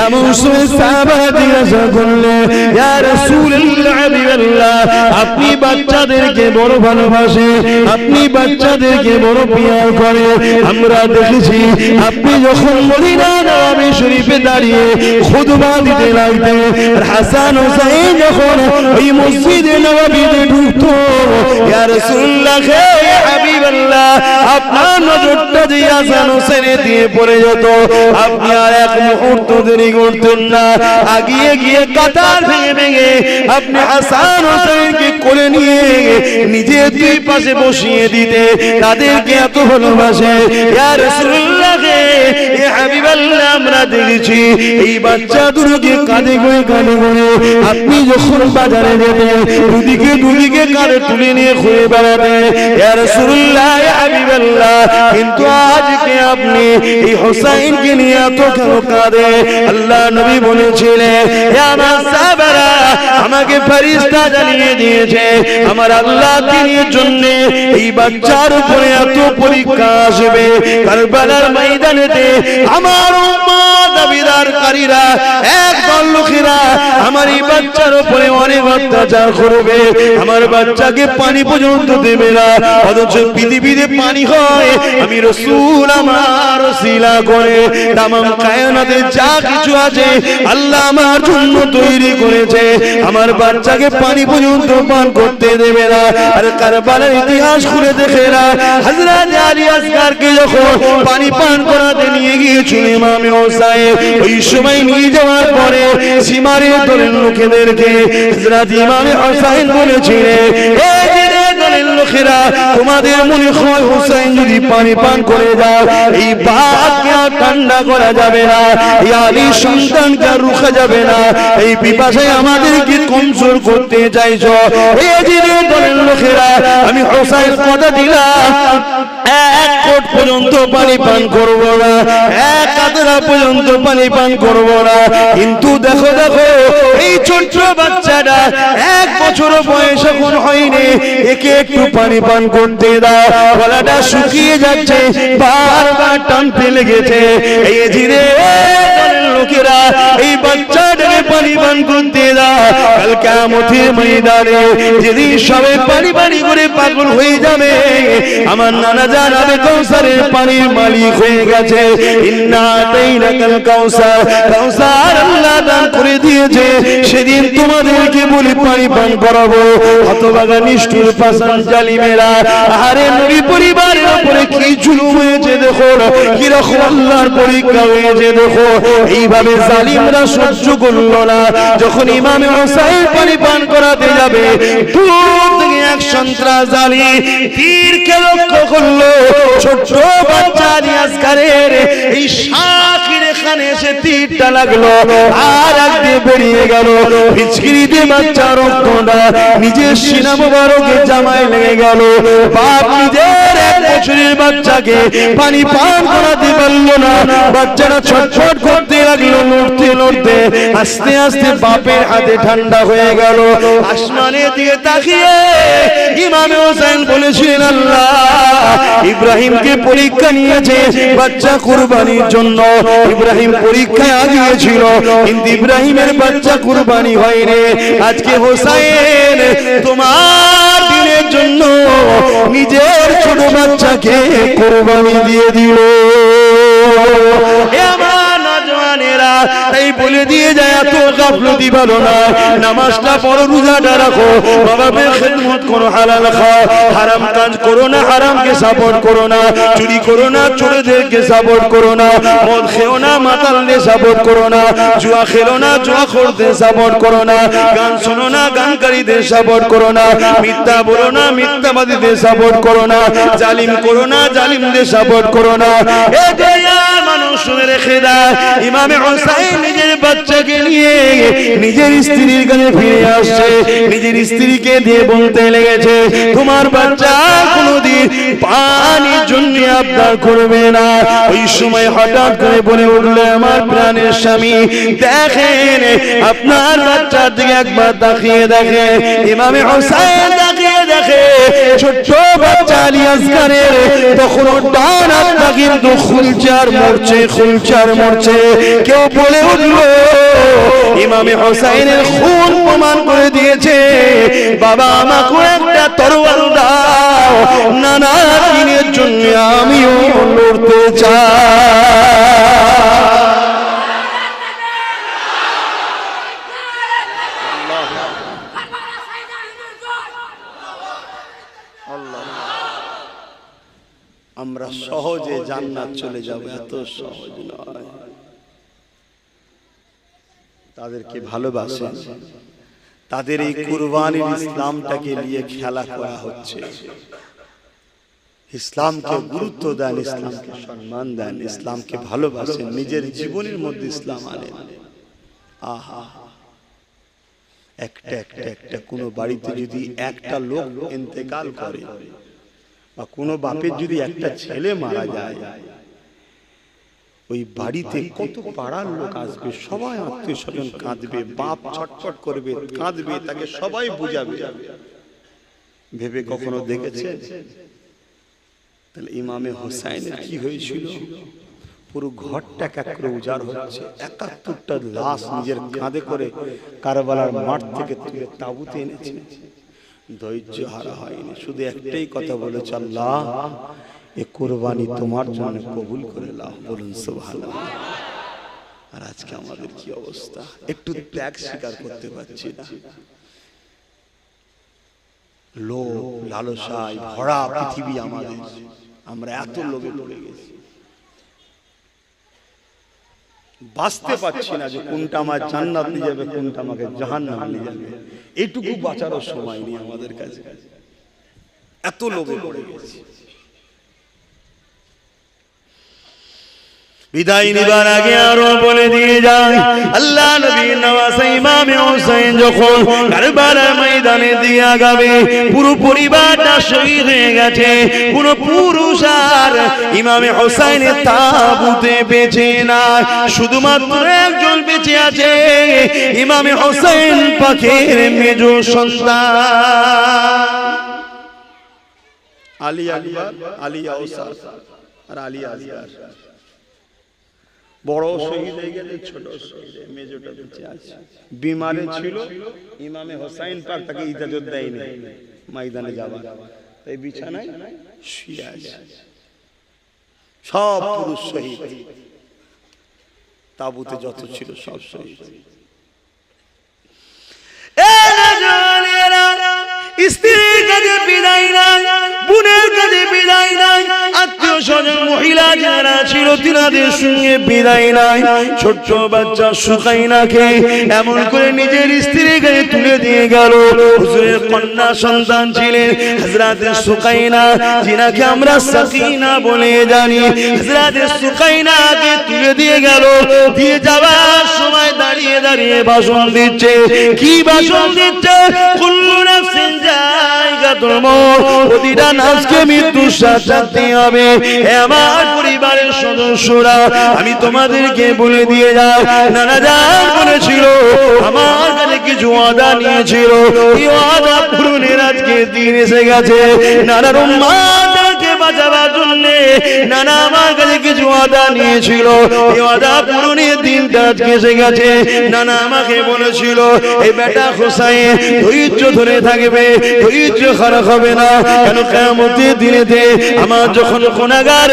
এমন সময় সাহাবারা জিজ্ঞাসা করলেন, ইয়া রাসূলুল্লাহ, হাবিবাল্লাহ, আপনি বাচ্চাদেরকে বড় ভালোবাসে, আপনি বাচ্চাদেরকে বড় পিয়ার করে, আমরা দেখেছি আপনি যখন মদিনা নববী শরীফে দাঁড়িয়ে খুতবা দিতে লাগতেন, হাসান হুসাইন যখন ওই মসজিদে নববীতে ঢুকতো, ইয়া রাসূলুল্লাহ, ইয়া হাবিবাল্লাহ, আপনার নজরটা যে হাসান হুসাইনের দিয়ে পড়ে যেত, আপনি আর এক মুহূর্ত দেরি করতেন না, আগিয়ে গিয়ে কাতার ভেঙে ভেঙে আপনি হাসান হুসাইনকে কোলে নিয়ে নিজের দুই পাশে বসিয়ে দিতে, তাদেরকে এত ভালোবাসে। ইয়া রাসূলুল্লাহ, ইয়া হাবিবাল্লাহ, আমরা দেখেছি এই বাচ্চা দুটোকে কাঁধে করে আপনি যখন বাজারে যেতেন, দুদিকে কাঁধে তুলে নিয়ে ঘুরে বেড়াতেন। ইয়া রাসূলুল্লাহ, ইয়া হাবিবাল্লাহ, কিন্তু আজকে আপনি এই হুসাইনকে নিয়ে এত কেন কাঁদে? আল্লাহ নবী বলেছিলেন, ইয়া আমার সাহাবারা, আমাকে ফেরেশতা জানিয়ে দিয়েছে আমার আল্লাহ দিনের জন্য এই বাচ্চার উপরে এত পরীক্ষা আসবে। কারবালার ময়দানেতে আমার উম্মত দাবিদারকারীরা, একদল লোকেরা আমার এই বাচ্চার উপরে অনেক অত্যাচার করবে, আমার বাচ্চাকে পানি পর্যন্ত দেবে না, অথচ পৃথিবীতে পানি হয় আমি রাসূল আমার ওসিলা করে তামাম কায়নাতে যা কিছু আছে আল্লাহ আমার জন্য তৈরি করেছে, আমার বাচ্চাকে পানি পর্যন্ত পান করতে দেবে না। আর কারবালার ইতিহাস খুলে দেখে না, হযরত আলী আসগরকে যখন পানি পান করাতে নিয়ে গিয়েছিল ইমাম হুসাইন, ওই সময় নিয়ে যাওয়ার পরে সীমারে দলের লোকেদেরকে হযরত ইমাম হুসাইন বলেছিলেন, এই দলের লোকেরা, তোমাদের মনে হয় হুসাইন যদি পানি পান করে যায় এই বাতকে আর ঠান্ডা করা যাবে না, এই আলী সন্তানকে আর রুখা যাবে না, এই পিপাসায় আমাদেরকে কমজোর করতে চাইছো। এই দলের লোকেরা, আমি হুসাইন কথা দিলাম এক কোট পর্যন্ত পানি পান করব না, এক কাতরা পর্যন্ত পানি পান করব না। কিন্তু দেখো এই ছোট্ট বাচ্চাটা 1 বছর বয়স এখন হয়নি, একে একটু পানি পান করতে দাও, গলাটা শুকিয়ে যাচ্ছে, বারবার টানতে লেগেছে। এই জিরে লোকেরা এই বাচ্চাটাকে পানি পান করতে দেয়, কাল কিয়ামতের ময়দানে যেদিন সবাই পানি পানি করে পাগল হয়ে যাবে, আমার নানা জান আবে কাউসারের পানির মালিক হয়ে গেছে। ইন্না আতাইনাকাল কাউসার, কাউসার আল্লাহ দান করে দিয়েছে, সেদিন তোমাদেরকে বলি পানি পান করাবো। হতভাগা নিষ্ঠুর পাষাণ জালিমেরা, আরে নবী পরিবারের উপরে কি জুলুম হয়েছে দেখো, কি রকম আল্লাহর পরীক্ষা হয়েছে দেখো। এইভাবে জালিমরা সহ্য করল না, যখন ইমামে হোসেন পানি পান করাতে যাবে, দূর থেকে এক সন্ত্রাস জালি তীরকে লক্ষ্য করলো। ছোট্ট বাচ্চা আলী আসগারের এই শাকির এখানে এসে তীরটা লাগলো, আর একদিকে বেরিয়ে গেল। ফিচকিরিতে বাচ্চা রক্তটা নিজের সিনা মোবারকে জামায় লেগে গেল। বাপ নিজের 1 বছরের বাচ্চাকে পানি পান করাতে পারলো না। বাচ্চাটা ছটফট করতে লাগলো, লড়তে লড়তে আস্তে আস্তে বাপের হাতে ঠান্ডা হয়ে গেল। আসমানের দিকে তাকিয়ে ইমামে হোসেন বলেছিলেন, আল্লাহ ইব্রাহিমকে পরীক্ষা নিয়েছে বাচ্চা কুরবানির জন্য। ইব্রাহিম পরীক্ষায় আগিয়েছিল, কিন্তু ইব্রাহিমের বাচ্চা কুরবানি হয়নি। আজকে হোসেন তোমার দিনের জন্য নিজের ছোট বাচ্চাকে কুরবানি দিয়ে দিল। তাই বলে দিয়ে যায়, এত গাফলতি ভালো না। নামাজটা পড়ো, রোজাটা রাখো, বাবার খেদমত করো, হালাল খাও, হারাম কাজ করো না, হারামকে সাপোর্ট করো না, চুরি করো না, চোরদেরকে সাপোর্ট করো না, মদ খেও না, মাতালদের সাপোর্ট করো না, জুয়া খেলো না, জুয়াখোরদের সাপোর্ট করো না, গান শোনো না, গানকারীদের সাপোর্ট করো না, মিথ্যা বলো না, মিথ্যাবাদীদের সাপোর্ট করো না, জালিম করো না, জালিমদের সাপোর্ট করো না। এটাই মানুষ শুনে রেখে দেয়। ইমামে হোসেন নিজের বাচ্চাকে নিয়ে নিজের স্ত্রীর কাছে ফিরে আসছে, নিজের স্ত্রীকে দিয়ে বলতে লেগেছে, তোমার বাচ্চা কোনোদিন পানির জন্য আবদার করবে না। ওই সময় হঠাৎ করে বলে উঠলো, আমার প্রাণের স্বামী দেখেন, আপনার বাচ্চার দিকে একবার তাকিয়ে দেখে। ইমামে হোসেন তাকিয়ে দেখে, ছোট্ট বাচ্চা আলী আসগারের তখনও ডান হাতটা কিন্তু খুলছে আর মরছে, খুলছে আর মরছে। কেউ বলে উঠলো, ইমামে হোসেনের খুন প্রমাণ করে দিয়েছে, বাবা আমাকে একটা তরোয়াল দাও, নানা দিনের জন্য আমিও লড়তে চাই। আমরা সহজে জান্নাত চলে যাব, এত সহজ নয়। তাদেরকে ভালোবাসেন, তাদের এই কুরবানির ইসলামটাকে নিয়ে খেলা করা হচ্ছে। ইসলামকে গুরুত্ব দেন, ইসলামকে সম্মান দেন, ইসলামকে ভালোবাসেন, নিজের জীবনের মধ্যে ইসলাম আনেন। আহা, একটা কোনো বাড়িতে যদি একটা লোক ইন্তেকাল করে, বা কোনো বাপের যদি একটা ছেলে মারা যায়, ওই বাড়িতে কত পাড়ার লোক আসবে, সবাই আত্মীয় স্বজন কাঁদবে, বাপ ছটফট করবে, কাঁদবে, তাকে সবাই বুঝাবে। ভেবে কখনো দেখেছে? তাহলে ইমামে হোসেনের কি হয়েছিল? পুরো ঘরটা এক করে উজাড় হচ্ছে, ৭১টা লাশ নিজের কাঁধে করে কারবালার মাঠ থেকে তুলে তাঁবুতে এনেছে। ধৈর্য হারা হয়নি, শুধু একটাই কথা বলেছে, আল্লাহ এ কুরবানি তোমার জন্য কবুল করে নাও। বলুন সুবহানাল্লাহ। আর আজকে আমাদের কি অবস্থা, একটু ত্যাগ স্বীকার করতে পারছি না। লোভ লালসায় ভরা পৃথিবী আমাদের, আমরা এত লোভে পড়ে গেছি, বাঁচতে পারছি না যে কোনটা আমার জান্নাত নিয়ে যাবে, কোনটা আমাকে জাহান্নাম নিয়ে যাবে। এইটুকু বাঁচারও সময় নেই আমাদের কাছে, এত লোভে পড়ে গেছি। বিদায় নিবার আগে আরো বলে দিয়ে যায়, আল্লাহ নবীর নওয়াজে ইমামে হোসেন যখন কারবালার ময়দানে দিয়ে আগাবে, পুরো পরিবারটা শহীদ হয়ে গেছে, কোন পুরুষ আর ইমামে হোসেনের তাবুতে বেঁচে না, শুধুমাত্র একজন বেঁচে আছে, ইমামে হোসেন পাখির মেজ সন্তান আলী আকবর, আলী আওসার আর আলী আসগার। বড় শহীদ হয়ে গেছে, ছোট শহীদ মেজোটা বেঁচে আছে। বিমারে ছিল, ইমামে হোসাইন পাক তাকে ইজাজত দেয়নি ময়দানে যাবার, তাই বিছানায় শুয়ে আছে। সব পুরুষ শহীদ, তাবুতে যত ছিল সব শহীদ। স্ত্রীর কাছে বিদায় নাই, বোনের কাছে বিদায় নাই, আত্মীয় স্বজন মহিলা যারা ছিল তিনাদের সঙ্গে বিদায় নাই। ছোট্ট বাচ্চা সুকাইনাকে এমন করে নিজের স্ত্রীর কাছে তুলে দিয়ে গেল। হুজুরের কন্যা সন্তান ছিলেন হযরত সুকাইনা, যিনাকে আমরা সাকিনা বলে জানি। হযরত সুকাইনাকে তুলে দিয়ে গেল, দিয়ে যাওয়ার সময় দাঁড়িয়ে দাঁড়িয়ে ভাষণ দিচ্ছে। কি ভাষণ দিচ্ছে? কুল্লু নাফসিন জায়গাতুল মউত, প্রতিটা নাফসকে মৃত্যুর সাথে হবে। হে আমার পরিবারের সদস্যরা, আমি তোমাদেরকে বলে দিয়ে যাই, নানা জান বলেছিল আমার কাছে কিছু ওয়াদা নিয়েছিল, এই ওয়াদা পূরণের আজকে দিন এসে গেছে। নানার উম্মতকে বাঁচাবার জন্য নানা আমার কাছে কিছু ওয়াদা নিয়েছিল, এই ওয়াদা পূরণের দিনটা আজকে এসে গেছে। নানা আমাকে বলেছিল এই বেটা হোসাইন ধৈর্য ধরে থাকবে, ধৈর্য খারাপ হবে না, কেন কিয়ামতের দিনেতে আমার যখন গুনাহগার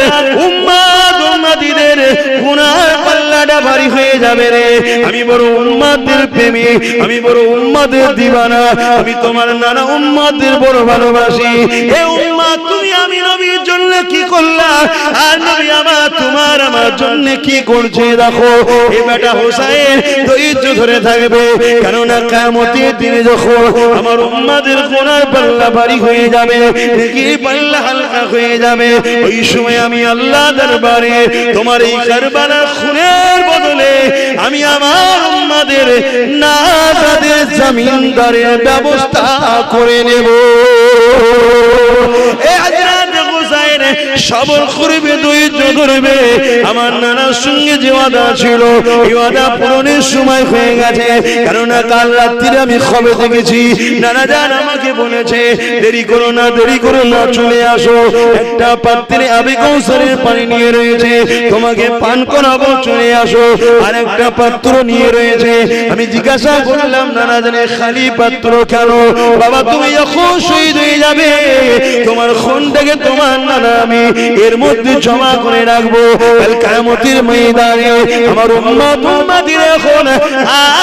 উম্মত উম্মতীদের গুনার পাল্লাটা ভারী হয়ে যাবে রে, আমি বড় উম্মতের প্রেমী, আমি বড় উম্মতের দিওয়ানা, আমি তোমার নানা উম্মতের বড় ভালোবাসি। হে উম্মত, তুমি আমি নবীর জন্য কি করলা, আর নবী আমার জন্য কি করছে দেখো। এই বেটা হোসাইন ধৈর্য ধরে থাকবে, কেননা কিয়ামতের দিনে যখন আমার উম্মতের গুনার পাল্লা ভারী হয়ে যাবে, নেকির পাল্লা হালকা হয়ে যাবে, ওই সময় আমি আল্লাহ দরবারে তোমার এই কারবালার খুনের বদলে আমি আমার উম্মতের নাজাতের জমিনদারের ব্যবস্থা করে নেব। এ হযরত হুসাইন সবর করবে, ধৈর্য ধরবে। আমার নানার সঙ্গে যে ওয়াদা ছিল, এই ওয়াদা পূরণের সময় হয়ে গেছে। কারণ কাল রাত্রিরে আমি খবর দেখেছি, নানা জান আমাকে বলেছে দেরি করো না, দেরি করো না, চলে আসো, একটা পাত্রে আবে কৌসারের পানি নিয়ে রয়েছে, তোমাকে পান করাবো, চলে আসো। আর একটা পাত্র নিয়ে রয়েছে। আমি জিজ্ঞাসা করলাম নানা জানে খালি পাত্র কেন? বাবা তুমি যখন শহীদ হয়ে যাবে, তোমার খুনটাকে তোমার নানা আমি এর মধ্যে জমা করে রাখবো, কাল কিয়ামতের ময়দানে আমার উম্মত উম্মতিরা এখন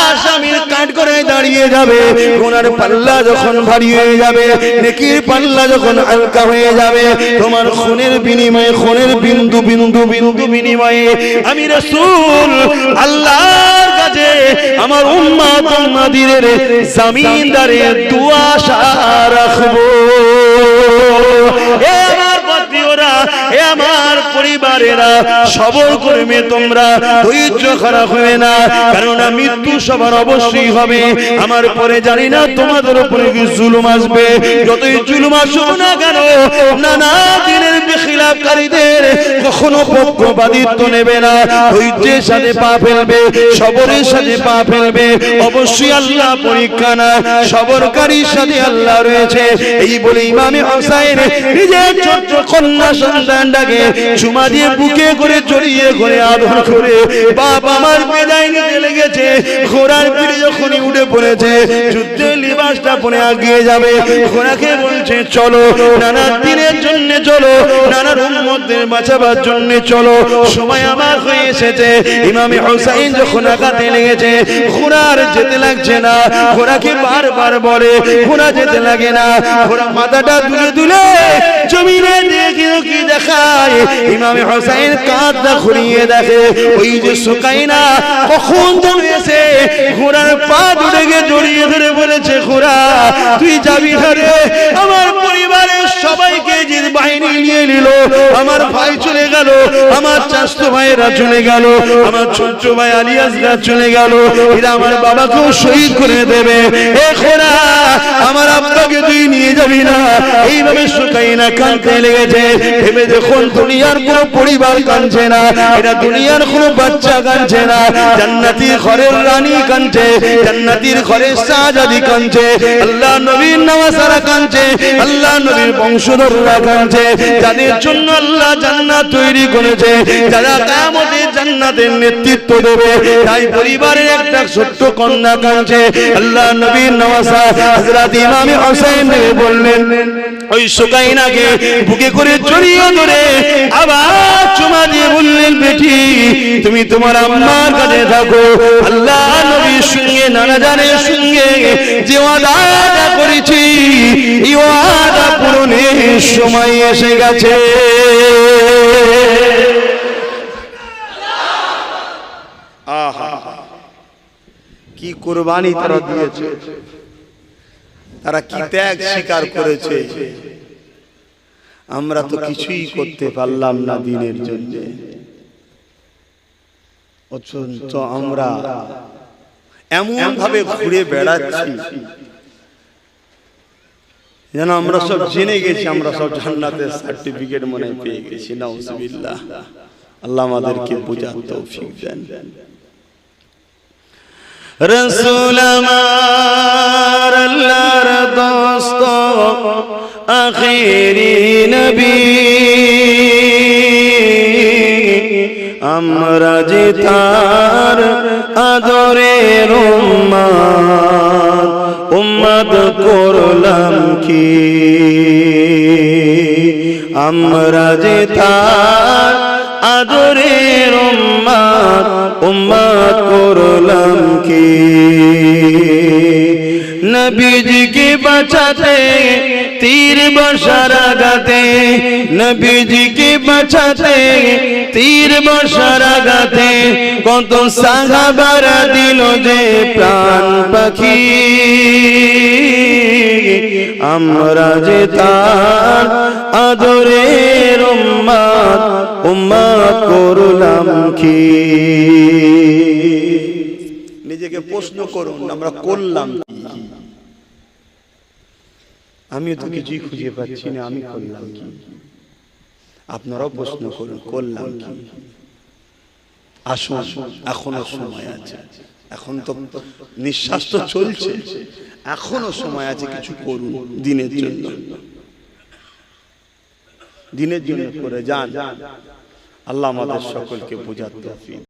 আসামির কাঠ করে দাঁড়িয়ে যাবে। গুনার পাল্লা যখন ভারী হয়ে যাবে, নেকির পাল্লা যখন হালকা হয়ে যাবে, তোমার খুনের বিনিময়ে, খুনের বিন্দু বিন্দু বিন্দু বিনিময়ে আমি রাসূল আল্লাহর কাছে আমার উম্মত উম্মতিদের জমিনদারের দুআ আশা রাখবো। হে আমার প্রিয়রা, হে আমার পরিবারেরা, সবর করবে তোমরা, ধৈর্য খারাপ হবে না, কারণ মৃত্যু সবার অবশ্যই হবে। আমার পরে জানি না তোমাদের উপরে কি জুলুম আসবে, যতই জুলুম আসুক না কেন, নানা দিনের বেখিলাফকারীদের কখনো পক্ষপাতিত্ব নেবে না, ধৈর্যের সাথে পা ফেলবে, সবরের সাথে পা ফেলবে। অবশ্যই আল্লাহ পরীক্ষা না, সবরকারীর সাথে আল্লাহ রয়েছে। এই বলে ইমামে হোসাইন নিজের ছোট্ট কন্যা সন্তানটাকে চুমা দিয়ে বুকে করে জড়িয়ে করে আদর করে, বাপ আমার বিদায় নিতে লেগেছে। ঘোড়ার পিঠে যখনই উঠে পড়েছে, যুদ্ধের লিবাসটা পরে এগিয়ে যাবে, ঘোড়াকে বলছে চলো, নানা দিনের জন্য চলো, নানার উম্মতদের বাঁচাবার জন্য চলো, সময় আমার হয়ে এসেছে। ইমামে হোসাইন যখন আঘাতে লেগেছে, ঘোড়ার যেতে লাগছে না, ঘোড়াকে বারবার বলে, ঘোড়া যেতে লাগে না, ঘোড়া মাথাটা দুলে দুলে জমিনে দেখে কি দেখায়। ইমামে হোসাইন কাঁধটা ঘুরিয়ে দেখে, ওই যে সুকাইনা কখন দৌড়েছে, ঘোড়ার পা দুটে জড়িয়ে ধরে বলেছে, ঘোড়া তুই যাবি না রে, আমার পরিবারের সবাইকে যে বাহিনী নিয়ে নিল, আমার ভাই চলে গেল, আমার চাচতো ভাইয়েরা চলে গেল, আমার ছোট ভাই আলিয়াসরা চলে গেল, এরা আমার বাবাকেও শহীদ করে দেবে। এ ঘোড়া আমার আব্বাকে তুই নিয়ে যাবি না। এইভাবে সুকাইনা কাঁদতে লেগেছে। ভেবে দেখুন, দুনিয়ার কোনো পরিবার কাঁদছে না, এটা দুনিয়ার কোনো বাচ্চা কাঁদছে না, জান্নাতের ঘরের রানী কাঁদছে, জান্নাতের ঘরের শাহজাদি কাঁদছে, আল্লাহ নবীর নওয়াসারা কাঁদছে, আল্লাহ নবীর বংশধররা কাঁদছে, যাদের জন্য আল্লাহ জান্নাত তৈরি করেছে, যারা কিয়ামতের জান্নাতের নেতৃত্ব দেবে। তাই পরিবারের একটা ছোট্ট কন্যা কাঁদছে, আল্লাহ নবীর নওয়াজা হযরত ইমাম হোসেন বললেন, ওই সুকাইনাকে বুকে করে জড়িয়ে ধরে আবার চুমা দিয়ে বললেন, বেটি তুমি তোমার আম্মার কাছে থাকো। আল্লাহ নবীর সঙ্গে নানা জানের সঙ্গে যে ওয়াদা করেছি এই ওয়াদা পূরণের সময় এসে গেছে। আহা, কি কুরবানি তারা দিয়েছে, তারা কি ত্যাগ স্বীকার করেছে। আমরা তো কিছুই করতে পারলাম না দিনের জন্য, অথচ আমরা এমন ভাবে ঘুরে বেড়াচ্ছি যেন আমরা সব জেনে গেছি, আমরা সব জান্নাতের সার্টিফিকেট মনে পেয়ে গেছি। নাউজুবিল্লাহ, আল্লাহ আমাদেরকে বোঝার তৌফিক দেন। রসুল আমার আল্লাহর দোস্ত আখিরি নবী, আমরা যে তার আদরের উম্মত, উম্মত করলাম কি, আমরা যে তার আদরের উম্মত, উম্মত করলাম কি। নবীজিকে বাঁচাতে তীর বর্ষার আঘাতে, নবীজিকে বাঁচাতে তীর বর্ষার আঘাতে কত সাহাবারা দিল যে প্রাণ পাখি, আমরা যে তার আদরের উম্মত, উম্মত করলাম কি। নিজেকে প্রশ্ন করুন, আমরা করলাম কি? আমি তো কিছুই খুঁজে পাচ্ছি না, আমি করলাম কি? আপনারাও প্রশ্ন করুন, করলাম কি? আসুন, এখনো সময় আছে, এখন তো নিঃশ্বাস তো চলছে, এখনো সময় আছে, কিছু করুন দিনের জন্য, দিনের জন্য করে যান। আল্লাহ আমাদের সকলকে বোঝার তৌফিক